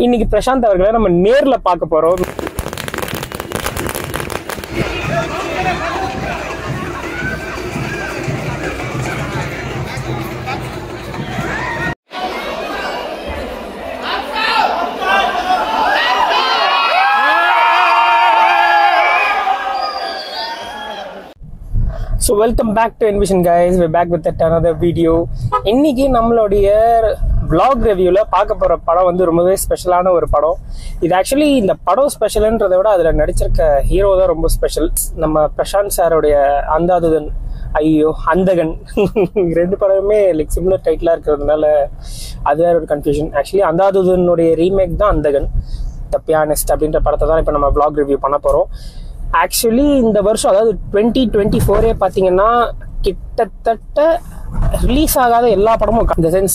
இன்னைக்கு பிரசாந்த் அவர்களை நம்ம நேர்ல பார்க்க போறோம். So welcome back to Envision guys. We're back with another video. இன்னைக்கு நம்மளுடைய vlog reviewல பார்க்க போற படம் வந்து ரொம்பவே ஸ்பெஷலான ஒரு படம். இது ஆக்சுவலி இந்த படம் ஸ்பெஷல்ன்றதை விட அதுல நடிச்சிருக்க ஹீரோ தான் ரொம்ப ஸ்பெஷல். நம்ம பிரசாந்த் சாரோடைய அந்தாதுதன், ஐயோ அந்தகன், ரெண்டு படமுமே லைக் சிமிலர் டைட்டிலா இருக்கிறதுனால அது வேற ஒரு கன்ஃபியூஷன். ஆக்சுவலி அந்தாதுதனுடைய ரீமேக் தான் அந்தகன், த பியானிஸ்ட் அப்படின்ற படத்தை தான் இப்போ நம்ம vlog ரிவ்யூ பண்ண போறோம். ஆக்சுவலி இந்த வருஷம், அதாவது 2024 பார்த்தீங்கன்னா கிட்டத்தட்ட ரிலீஸ் ஆகாத எல்லா படமும், இந்த சென்ஸ்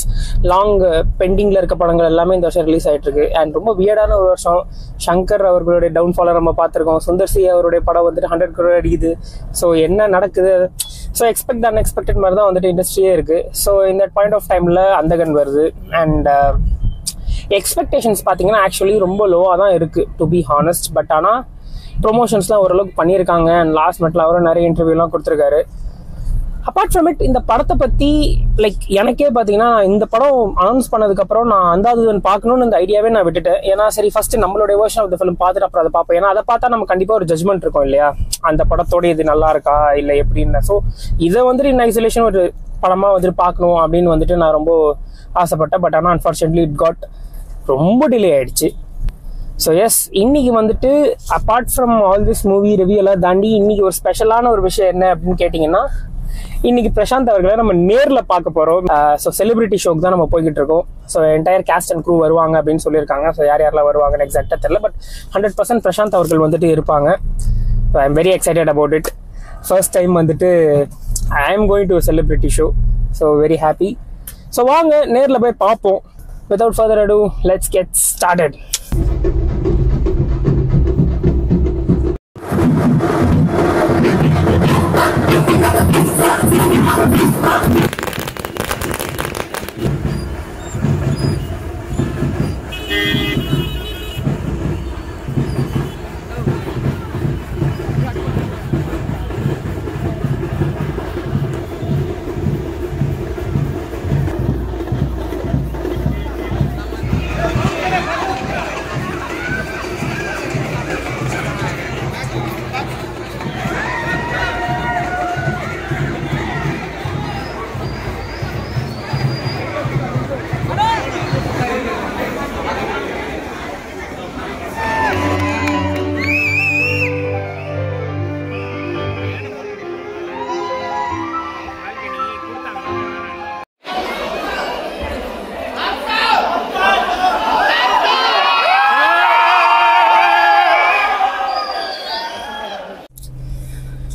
லாங் பெண்டிங்கில் இருக்க படங்கள் எல்லாமே இந்த வருஷம் ரிலீஸ் ஆகிட்டு இருக்கு. அண்ட் ரொம்ப வியர்டான ஒரு வருஷம். சங்கர் அவர்களுடைய டவுன்ஃபாலை நம்ம பார்த்துருக்கோம். சுந்தர் சி அவருடைய படம் வந்துட்டு 100 crore அடிக்குது. ஸோ என்ன நடக்குது? ஸோ எக்ஸ்பெக்ட் அன்எக்ஸ்பெக்டட் மாதிரி தான் வந்துட்டு இண்டஸ்ட்ரியே இருக்கு. ஸோ இந்த பாயிண்ட் ஆஃப் டைமில் அந்தகன் வருது. அண்ட் எக்ஸ்பெக்டேஷன்ஸ் பார்த்தீங்கன்னா ஆக்சுவலி ரொம்ப லோவாக தான் இருக்குது, டு பி ஹானஸ்ட். பட் ஆனால் ப்ரொமோஷன்ஸ்லாம் ஓரளவுக்கு பண்ணியிருக்காங்க. அண்ட் லாஸ்ட் மினிட்ல அவரும் நிறைய இன்டர்வியூலாம் கொடுத்துருக்காரு. அப்பார்ட் ஃப்ரம் இட், இந்த படத்தை பற்றி லைக் எனக்கே பார்த்தீங்கன்னா இந்த படம் அனௌன்ஸ் பண்ணதுக்கப்புறம் நான் அந்தாதுதன் பார்க்கணுன்னு இந்த ஐடியாவே நான் விட்டுட்டேன். ஏன்னா சரி ஃபர்ஸ்ட் நம்மளுடைய வெர்ஷன் ஆஃப் த ஃபிலிம் பார்த்துட்டு அப்புறம் அதை பார்ப்போம். ஏன்னா அதை பார்த்தா நம்ம கண்டிப்பாக ஒரு ஜட்மெண்ட் இருக்கும் இல்லையா, அந்த படத்தோட இது நல்லா இருக்கா இல்லை எப்படின்னு. ஸோ இதை வந்துட்டு இன் ஐசோலேஷன் ஒரு படமாக வந்துட்டு பார்க்கணும் அப்படின்னு வந்துட்டு நான் ரொம்ப ஆசைப்பட்டேன். பட் ஆனால் அன்ஃபார்ச்சுனேட்லி இட் காட் ரொம்ப டிலே ஆயிடுச்சு. ஸோ எஸ், இன்னைக்கு வந்துட்டு apart from all this movie review எல்லாம் தாண்டி இன்னைக்கு ஒரு ஸ்பெஷலான ஒரு விஷயம் என்ன அப்படின்னு கேட்டிங்கன்னா, இன்னைக்கு பிரசாந்த் அவர்களை நம்ம நேரில் பார்க்க போகிறோம். ஸோ செலிபிரிட்டி ஷோக்கு தான் நம்ம போய்கிட்டு இருக்கோம். So entire cast and crew வருவாங்க அப்படின்னு சொல்லியிருக்காங்க. ஸோ யார் யாரெல்லாம் வருவாங்கன்னு எக்ஸாக்டாக தெரியல. பட் 100% பிரசாந்த் அவர்கள் வந்துட்டு இருப்பாங்க. So I am very excited about it. First time வந்துட்டு I am going to celebrity show. So very happy. So வாங்க நேரில் போய் பார்ப்போம். Without further ado, let's get started.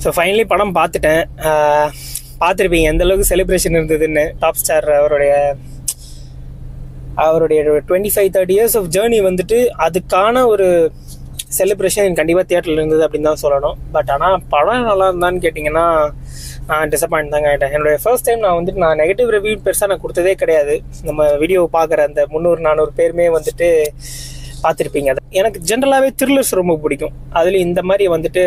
So finally படம் பார்த்துட்டேன். பார்த்துருப்பீங்க எந்த அளவுக்கு செலிப்ரேஷன் இருந்ததுன்னு. டாப் ஸ்டார் அவருடைய 25-30 இயர்ஸ் ஆஃப் ஜேர்னி வந்துட்டு அதுக்கான ஒரு செலிப்ரேஷன் கண்டிப்பாக தியேட்டரில் இருந்தது அப்படின்னு தான் சொல்லணும். பட் ஆனால் படம் நல்லா இருந்தான்னு கேட்டிங்கன்னா நான் டிசப்பாயிண்ட் தாங்க ஆகிட்டேன். என்னுடைய ஃபர்ஸ்ட் டைம் நான் வந்துட்டு நான் நெகட்டிவ் ரிவ்யூ பெருசாக நான் கொடுத்ததே கிடையாது. நம்ம வீடியோ பார்க்குற அந்த 300-400 பேருமே வந்துட்டு பார்த்துருப்பீங்க. அது எனக்கு ஜென்ரலாகவே த்ரில்லர்ஸ் ரொம்ப பிடிக்கும். அதுலேயும் இந்த மாதிரி வந்துட்டு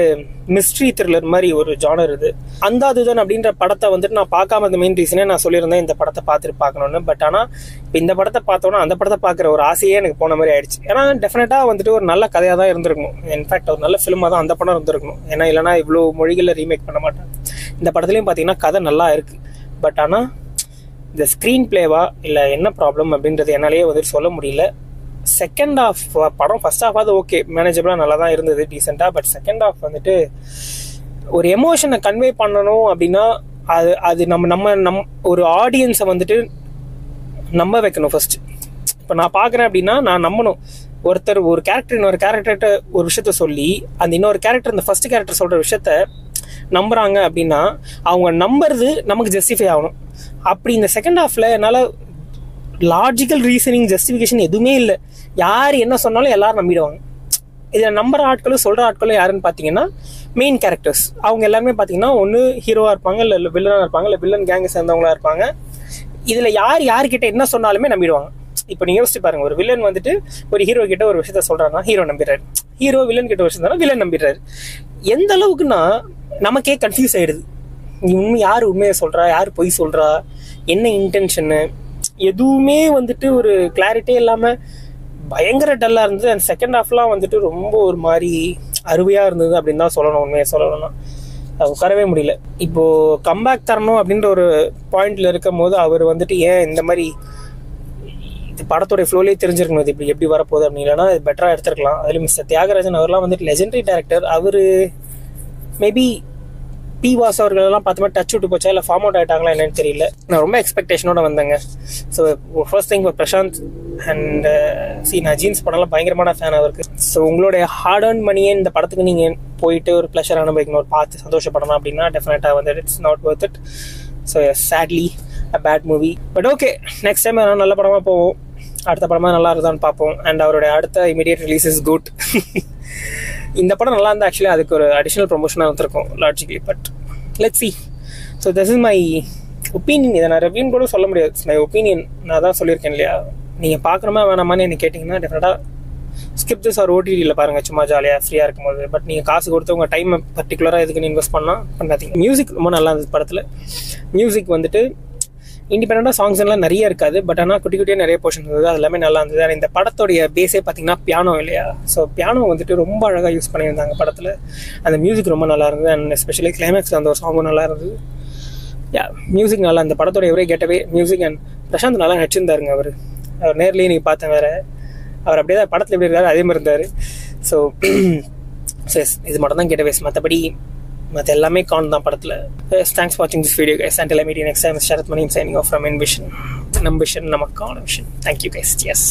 மிஸ்ட்ரி த்ரில்லர் மாதிரி ஒரு ஜானர் இது. அந்தாதுதன் அப்படின்ற படத்தை வந்துட்டு நான் பார்க்காம அந்த மெயின் ரீசனே நான் சொல்லியிருந்தேன் இந்த படத்தை பார்த்துட்டு பார்க்கணுன்னு. பட் ஆனால் இப்போ இந்த படத்தை பார்த்தோன்னா அந்த படத்தை பார்க்குற ஒரு ஆசையே எனக்கு போன மாதிரி ஆயிடுச்சு. ஏன்னா டெஃபினட்டாக வந்துட்டு ஒரு நல்ல கதையாக தான் இருந்திருக்கணும். இன்ஃபேக்ட் ஒரு நல்ல ஃபிலிமாக தான் அந்த படம் இருந்திருக்கணும். ஏன்னா இல்லைனா இவ்வளோ மொழிகளில் ரீமேக் பண்ண மாட்டாங்க. இந்த படத்துலையும் பார்த்தீங்கன்னா கதை நல்லா இருக்குது. பட் ஆனால் இந்த ஸ்க்ரீன் பிளேவா இல்லை என்ன ப்ராப்ளம் அப்படின்றது என்னாலேயே வந்துட்டு சொல்ல முடியல. செகண்ட் ஹாஃப் படம் ஃபர்ஸ்ட் ஹாஃப் அது ஓகே, மேனேஜபிளாக நல்லா தான் இருந்தது, டீசெண்டாக. பட் செகண்ட் ஹாஃப் வந்துட்டு ஒரு எமோஷனை கன்வே பண்ணணும் அப்படின்னா அது நம்ம ஒரு ஆடியன்ஸை வந்துட்டு நம்ப வைக்கணும் ஃபர்ஸ்ட். இப்போ நான் பார்க்குறேன் அப்படின்னா நான் நம்பணும். ஒரு கேரக்டர் இன்னொரு கேரக்டர்கிட்ட ஒரு விஷயத்த சொல்லி அந்த இன்னொரு கேரக்டர் இந்த ஃபர்ஸ்ட் கேரக்டர் சொல்கிற விஷயத்த நம்புறாங்க அப்படின்னா அவங்க நம்புறது நமக்கு ஜஸ்டிஃபை ஆகணும். அப்படி இந்த செகண்ட் ஹாஃபில் என்னால் லாஜிக்கல் ரீசனிங் ஜஸ்டிஃபிகேஷன் எதுவுமே இல்லை. யார் என்ன சொன்னாலும் எல்லாரும் நம்பிடுவாங்க. இதில் நம்புற ஆட்களும் சொல்கிற ஆட்களும் யாருன்னு பார்த்தீங்கன்னா மெயின் கேரக்டர்ஸ். அவங்க எல்லாருமே பார்த்தீங்கன்னா ஒன்று ஹீரோவாக இருப்பாங்க, இல்லை வில்லனாக இருப்பாங்க, இல்லை வில்லன் கேங்கை சேர்ந்தவங்களா இருப்பாங்க. இதில் யார்கிட்ட என்ன சொன்னாலுமே நம்பிடுவாங்க. இப்போ நீங்கள் யோசிச்சு பாருங்க, ஒரு வில்லன் வந்துட்டு ஒரு ஹீரோ கிட்ட ஒரு விஷயத்த சொல்கிறாங்கன்னா ஹீரோ நம்பிடுறாரு, ஹீரோ வில்லன் கிட்ட ஒரு விஷயம் தானே வில்லன் நம்பிடுறாரு. எந்த அளவுக்குன்னா நமக்கே கன்ஃபியூஸ் ஆகிடுது, யார் உண்மையை சொல்கிறா, யார் பொய் சொல்கிறா, என்ன இன்டென்ஷனு, எதுவுமே வந்துட்டு ஒரு கிளாரிட்டியே இல்லாமல் பயங்கர டல்லாக இருந்தது. அண்ட் செகண்ட் ஹாஃப்லாம் வந்துட்டு ரொம்ப ஒரு மாதிரி அருமையாக இருந்தது அப்படின்னு தான் சொல்லணும். உண்மையை சொல்லணும்னா அது உட்காரவே முடியல. இப்போது கம்பேக் தரணும் அப்படின்ற ஒரு பாயிண்டில் இருக்கும் போது அவர் வந்துட்டு ஏன் இந்த மாதிரி இது படத்தோடைய ஃப்ளோலேயே தெரிஞ்சிருக்கணும் இது இப்படி எப்படி வரப்போகுது அப்படின்னு, இல்லைனா இது பெட்டராக எடுத்துருக்கலாம். அதில் மிஸ்டர் தியாகராஜன் அவர்லாம் வந்துட்டு லெஜெண்டரி டேரக்டர். அவர் மேபி பி வாஸ் அவர்களெல்லாம் பார்த்து மாதிரி டச் விட்டு போச்சா இல்லை ஃபார்ம் அவுட் ஆகிட்டாங்களா என்னன்னு தெரியல. நான் ரொம்ப எக்ஸ்பெக்டேஷனோட வந்தேங்க. So first thing Prashanth and நான் ஜீன்ஸ் படம்லாம் பயங்கரமான ஃபேன் அவருக்கு. ஸோ உங்களுடைய ஹார்ட் அர்ன் மணியே இந்த படத்துக்கு நீங்கள் போயிட்டு ஒரு ப்ளஷர் அனுபவிக்கணும், ஒரு பார்த்து சந்தோஷப்படணும் அப்படின்னா டெஃபினட்டாக வந்து it's not worth it. So sadly a bad movie. But okay, next time நல்ல படமாக போவோம், அடுத்த படமாக நல்லா இருக்குதான்னு பார்ப்போம். அண்ட் அவருடைய அடுத்த இமீடியட் ரிலீஸ் இஸ் குட். இந்த படம் நல்லா இருந்தால் ஆக்சுவலி அதுக்கு ஒரு அடிஷ்னல் ப்ரொமோஷனாக வந்துருக்கும் logically. But let's see. So this is my opinion. இதை நான் ரெவ்யூன்னு கூட சொல்ல முடியாது, மை ஒப்பீனியன். நான் தான் சொல்லியிருக்கேன் இல்லையா, நீங்கள் பார்க்குறமா வேணாமான்னு என்ன கேட்டிங்கன்னா டெஃபினட்டாக ஸ்கிப் திஸ் ஆர் ஓடிடியில் பாருங்கள், சும்மா ஜாலியாக ஃப்ரீயாக இருக்கும்போது. பட் நீங்கள் காசு கொடுத்து உங்கள் டைமை பர்டிகுலராக இதுக்குன்னு இன்வெஸ்ட் பண்ணாதீங்க. மியூசிக் ரொம்ப நல்லா இருந்தது படத்தில். மியூசிக் வந்துட்டு இண்டிபெண்டாக சாங்ஸ் எல்லாம் நிறைய இருக்காது, பட் ஆனால் குட்டி குட்டியாக நிறைய போர்ஷன் இருந்தது, அது எல்லாமே நல்லா இருந்தது. ஆனால் இந்த படத்தோடைய பேஸே பார்த்தீங்கன்னா பியானோ இல்லையா, ஸோ பியானோ வந்துட்டு ரொம்ப அழகாக யூஸ் பண்ணியிருந்தாங்க படத்தில். அந்த மியூசிக் ரொம்ப நல்லா இருந்தது. அண்ட் எஸ்பெஷலி கிளைமேக்ஸில் அந்த ஒரு சாங்கும் நல்லா இருந்தது. மியூசிக் நல்லா, அந்த படத்தோட எவரே கேட்டவே மியூசிக். அண்ட் பிரசாந்த் நல்லா நடிச்சிருந்தாருங்க. அவர் நேர்லேயே நீங்கள் பார்த்தேன் வேறு, அவர் அப்படியே தான் படத்தில் எப்படி இருக்காரு அதே மாதிரி இருந்தார். ஸோ இது மட்டும் தான் கேட்டவேஸ், மற்றபடி மற்ற எல்லாமே கான் தான் படத்தில். தேங்க்ஸ் ஃபார் வாட்சிங் this video guys. Until I meet you next time, Sharath Mani signing off from Envision. Ambition, namakkaana vision. Thank you guys. Yes.